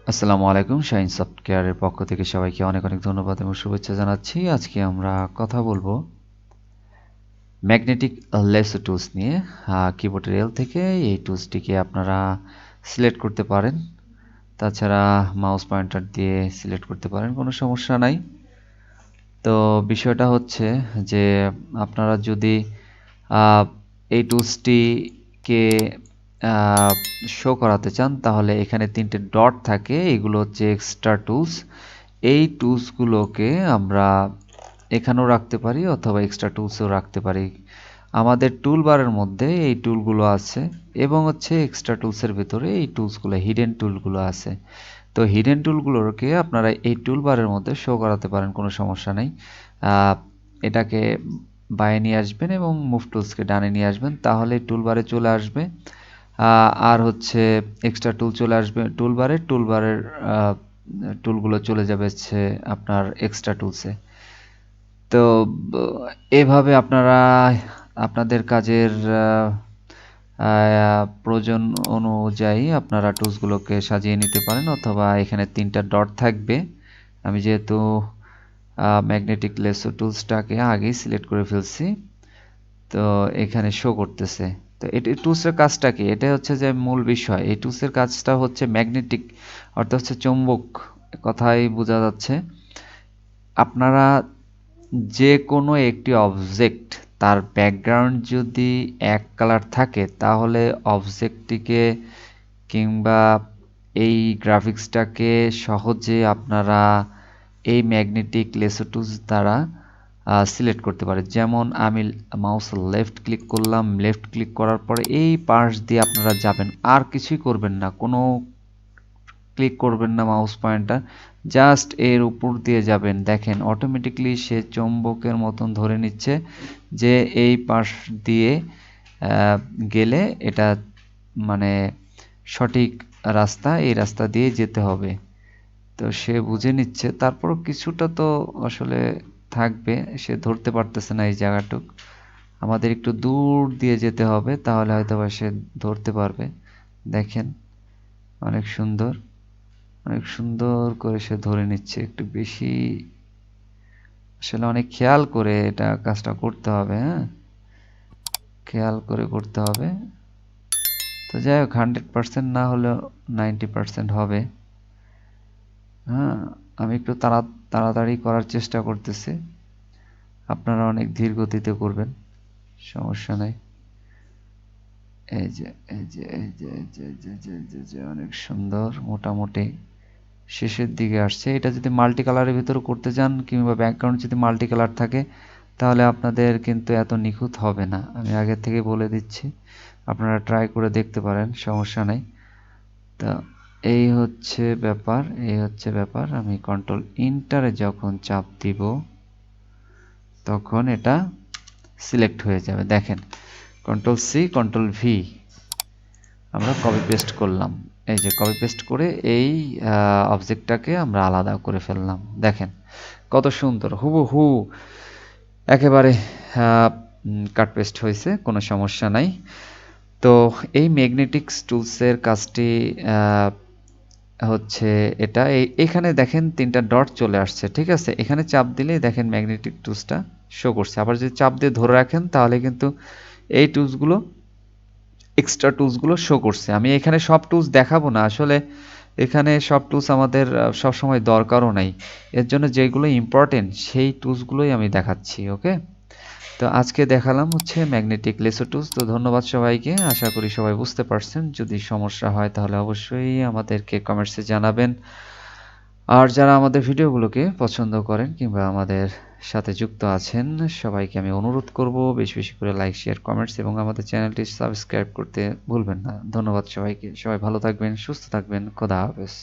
আসসালামু আলাইকুম। শাইন সফটওয়্যারের পক্ষ থেকে সবাইকে অনেক অনেক ধন্যবাদ এবং শুভেচ্ছা জানাচ্ছি। আজকে আমরা কথা বলবো ম্যাগনেটিক লেসো টুলস নিয়ে। কিবোর্ডের এল থেকে এই টুলসটিকে আপনারা সিলেক্ট করতে পারেন, তাছাড়া মাউস পয়েন্টার দিয়ে সিলেক্ট করতে পারেন, কোনো সমস্যা নাই। তো বিষয়টা হচ্ছে যে আপনারা যদি আহ, এই টুলসটিকে শো করাতে চান, তাহলে এখানে তিনটে ডট থাকে, এগুলো হচ্ছে এক্সট্রা টুলস। এই টুলসগুলোকে আমরা এখানেও রাখতে পারি অথবা এক্সট্রা টুলসেও রাখতে পারি। আমাদের টুল বারের মধ্যে এই টুলগুলো আছে এবং হচ্ছে এক্সট্রা টুলসের ভিতরে এই টুলসগুলো, হিডেন টুলগুলো আছে। তো হিডেন টুলগুলোকে আপনারা এই টুল বারের মধ্যে শো করাতে পারেন, কোনো সমস্যা নেই। এটাকে বায়ে নিয়ে আসবেন এবং মুভ টুলসকে ডানে নিয়ে আসবেন, তাহলে টুল বারে চলে আসবে। আর হচ্ছে এক্সট্রা টুল চলে আসবে টুল বারে, টুল বারের টুলগুলো চলে যাবে হচ্ছে আপনার এক্সট্রা টুলসে। তো এভাবে আপনারা আপনাদের কাজের প্রয়োজন অনুযায়ী আপনারা টুলসগুলোকে সাজিয়ে নিতে পারেন, অথবা এখানে তিনটা ডট থাকবে। আমি যেহেতু ম্যাগনেটিক লেসো টুলসটাকে আগেই সিলেক্ট করে ফেলছি, তো এখানে শো করতেছে। তো এটি টুলসের কাজটা কি? এটা হচ্ছে যে মূল বিষয়। এই টুলসের কাজটা হচ্ছে ম্যাগনেটিক, অর্থাৎ হচ্ছে চৌম্বক, কথাই বোঝা যাচ্ছে। আপনারা যে কোনো একটি অবজেক্ট, তার ব্যাকগ্রাউন্ড যদি এক কালার থাকে, তাহলে অবজেক্টটিকে কিংবা এই গ্রাফিক্সটাকে সহজে আপনারা এই ম্যাগনেটিক লেসো টুলস দ্বারা সিলেক্ট করতে পারে। যেমন আমি মাউস লেফট ক্লিক করলাম, লেফট ক্লিক করার পরে এই পাশ দিয়ে আপনারা যাবেন, আর কিছুই করবেন না, কোনো ক্লিক করবেন না মাউস পয়েন্টার, জাস্ট এর উপর দিয়ে যাবেন। দেখেন অটোমেটিকলি সে চৌম্বকের মতন ধরে নিচ্ছে যে এই পাশ দিয়ে গেলে এটা মানে সঠিক রাস্তা, এই রাস্তা দিয়ে যেতে হবে। তো সে বুঝে নিচ্ছে, তারপরও কিছুটা তো আসলে থাকবে, সে ধরতে পারতেছে না এই জায়গাটুক। আমাদের একটু দূর দিয়ে যেতে হবে, তাহলে হয়তো বা সে ধরতে পারবে। দেখেন অনেক সুন্দর, অনেক সুন্দর করে সে ধরে নিচ্ছে। একটু বেশি আসলে অনেক খেয়াল করে এটা কাজটা করতে হবে, হ্যাঁ, খেয়াল করে করতে হবে। তো যাই হোক, 100% না হলেও 90% হবে। হ্যাঁ, আমি একটু তাড়াতাড়ি করার চেষ্টা করতেছি, আপনারা অনেক ধীর গতিতে করবেন, সমস্যা নাই। এই যে এই যে এই যে এই যে এই যে এই যে এই যে অনেক সুন্দর, মোটামুটি শেষের দিকে আসছে। এটা যদি মাল্টি কালারের ভিতরে করতে চান কিংবা ব্যাকগ্রাউন্ড যদি মাল্টি কালার থাকে, তাহলে আপনাদের কিন্তু এত নিখুঁত হবে না, আমি আগে থেকে বলে দিচ্ছি। আপনারা ট্রাই করে দেখতে পারেন, সমস্যা নেই। তা এই হচ্ছে ব্যাপার, এই হচ্ছে ব্যাপার। আমি কন্ট্রোল ইন্টারে যখন চাপ দিব, তখন এটা সিলেক্ট হয়ে যাবে। দেখেন কন্ট্রোল সি, কন্ট্রোল ভি, আমরা কপি পেস্ট করলাম। এই যে কপি পেস্ট করে এই অবজেক্টটাকে আমরা আলাদা করে ফেললাম। দেখেন কত সুন্দর, হুবহু একেবারে কাট পেস্ট হয়েছে, কোনো সমস্যা নাই। তো এই ম্যাগনেটিক্স টুলসের কাজটি হচ্ছে এটা। এখানে দেখেন তিনটা ডট চলে আসছে, ঠিক আছে? এখানে চাপ দিলেই দেখেন ম্যাগনেটিক টুলসটা শো করছে। আবার যদি চাপ দিয়ে ধরে রাখেন, তাহলে কিন্তু এই টুলসগুলো, এক্সট্রা টুলসগুলো শো করছে। আমি এখানে সব টুলস দেখাবো না আসলে, এখানে সব টুলস আমাদের সব সময় দরকারও নাই। এর জন্য যেগুলো ইম্পর্টেন্ট সেই টুলসগুলোই আমি দেখাচ্ছি, ওকে? তো আজকে দেখালাম হচ্ছে ম্যাগনেটিক লেসো টুলস। তো ধন্যবাদ সবাইকে, আশা করি সবাই বুঝতে পারছেন। যদি সমস্যা হয় তাহলে অবশ্যই আমাদেরকে কমেন্টসে জানাবেন। আর যারা আমাদের ভিডিওগুলোকে পছন্দ করেন কিংবা আমাদের সাথে যুক্ত আছেন, সবাইকে আমি অনুরোধ করব বেশি বেশি করে লাইক, শেয়ার, কমেন্টস এবং আমাদের চ্যানেলটি সাবস্ক্রাইব করতে ভুলবেন না। ধন্যবাদ সবাইকে, সবাই ভালো থাকবেন, সুস্থ থাকবেন, খোদা হাফেজ।